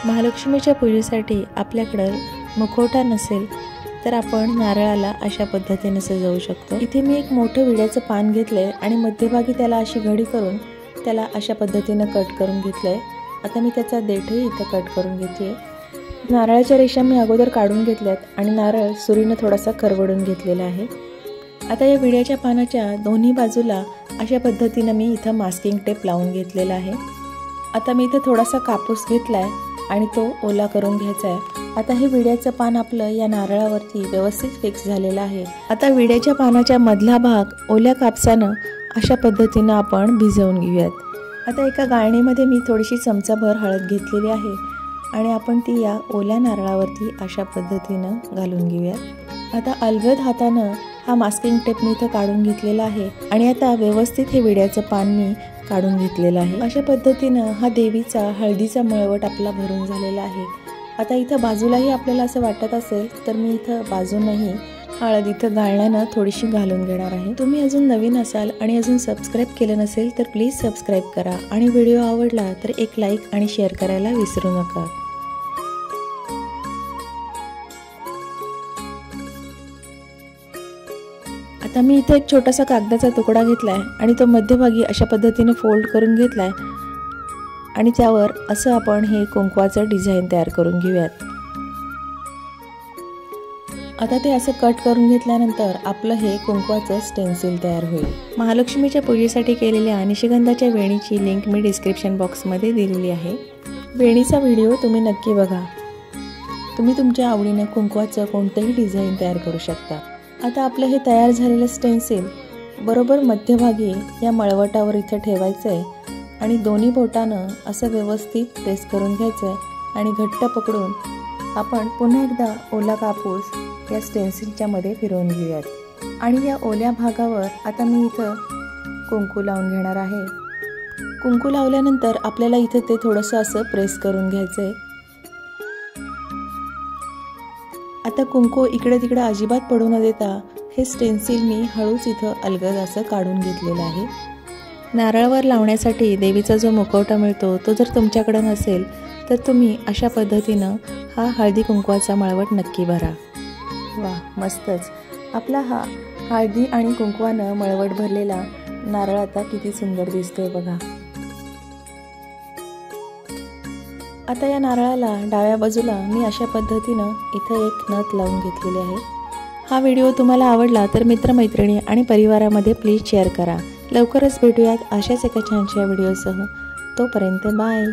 महालक्ष्मीच्या पूजेसाठी आपल्याकडे मुखवटा नसेल तर आपण नारळाला अशा पद्धतीने सजवू शकतो। इथे मी एक मोठं विड्याचं पान घेतलंय आणि मध्यभागी त्याला अशी घडी करून त्याला अशा पद्धतीने कट करून घेतलंय। आता मी त्याचा देठही इथे कट करून घेते। नारळाच्या रेषा मी अगोदर काढून घेतल्यात आणि नारळ सुरीने थोडासा करवडून घेतलेला आहे। आता या विड्याच्या पानाच्या दोन्ही बाजूला अशा पद्धतीने मी इथे मास्किंग टेप लावून घेतलेला आहे। आता मी इथे थोडासा कापूस घेतलाय आणि तो ओला करून घ्यायचा आहे। आता हे विड्याचं पान आपलं या नारळावरती व्यवस्थित फिक्स झालेलं आहे। आता विड्याच्या पानाच्या मधला भाग ओल्या कापसानं अशा पद्धतीने आपण भिजवून घेऊयात। आता एका गाळणीमध्ये मी थोडीशी चमचाभर हळद घेतलेली आहे आणि आपण ती या ओल्या नारळावरती अशा पद्धतीने घालून घेऊयात। आता अलगद हातानं हा मास्किंग टेप मी इथं काढून घेतलेला आहे आणि आता व्यवस्थित हे विड्याचं पान मी काढून घेतलेलं आहे। अशा पद्धतीनं हा देवीचा हळदीचा मळवट आपला भरून झालेला आहे। आता इथं बाजूलाही आपल्याला असं वाटत असेल तर मी इथं बाजूनही हळद इथं गाळण्यानं थोडीशी घालून घेणार आहे। तुम्ही अजून नवीन असाल आणि अजून सबस्क्राईब केलं नसेल तर प्लीज सबस्क्राईब करा आणि व्हिडिओ आवडला तर एक लाईक आणि शेअर करायला विसरू नका। आता मी इथे एक छोटासा कागदाचा तुकडा घेतलाय आणि तो मध्यभागी अशा पद्धतीने फोल्ड करून घेतलाय आणि त्यावर असं आपण हे कुंकवाचं डिझाइन तयार करून घेऊयात। आता ते असं कट करून घेतल्यानंतर आपलं हे कुंकवाचं स्टेन्सिल तयार होईल। महालक्ष्मीच्या पूजेसाठी केलेल्या निशिगंधाच्या वेणीची लिंक मी डिस्क्रिप्शन बॉक्समध्ये दिलेली आहे। वेणीचा व्हिडिओ तुम्ही नक्की बघा। तुम्ही तुमच्या आवडीने कुंकवाचं कोणतेही डिझाइन तयार करू शकता। आता आपलं हे तयार झालेलं स्टेन्सिल बरोबर मध्यभागी या मळवटावर इथे ठेवायचं आहे आणि दोन्ही बोटानं असं व्यवस्थित प्रेस करून घ्यायचं आहे आणि घट्ट पकडून आपण पुन्हा एकदा ओला कापूस या स्टेन्सिलच्या मध्ये फिरवून घेऊयात आणि या ओल्या भागावर आता मी इथं कुंकू लावून घेणार आहे। कुंकू लावल्यानंतर आपल्याला इथं ते थोडंसं असं प्रेस करून घ्यायचं आहे। आता कुंकू इकडे तिकडे अजिबात पडू न देता हे स्टेन्सिल मी हळूच इथं अलगद असं काढून घेतलेलं आहे। नारळावर लावण्यासाठी देवीचा जो मुखवटा मिळतो तो जर तुमच्याकडे नसेल तर तुम्ही अशा पद्धतीनं हा हळदी कुंकवाचा मळवट नक्की भरा। वा, मस्तच आपला हा हळदी आणि कुंकवानं मळवट भरलेला नारळ आता किती सुंदर दिसतोय बघा। आता या नारळाला डाव्या बाजूला मी अशा पद्धतीनं इथं एक नथ लावून घेतलेली आहे। हा व्हिडिओ तुम्हाला आवडला तर मित्रमैत्रिणी आणि परिवारामध्ये प्लीज शेअर करा। लवकरच भेटूयात अशाच एका छानशा व्हिडिओसह। तोपर्यंत बाय।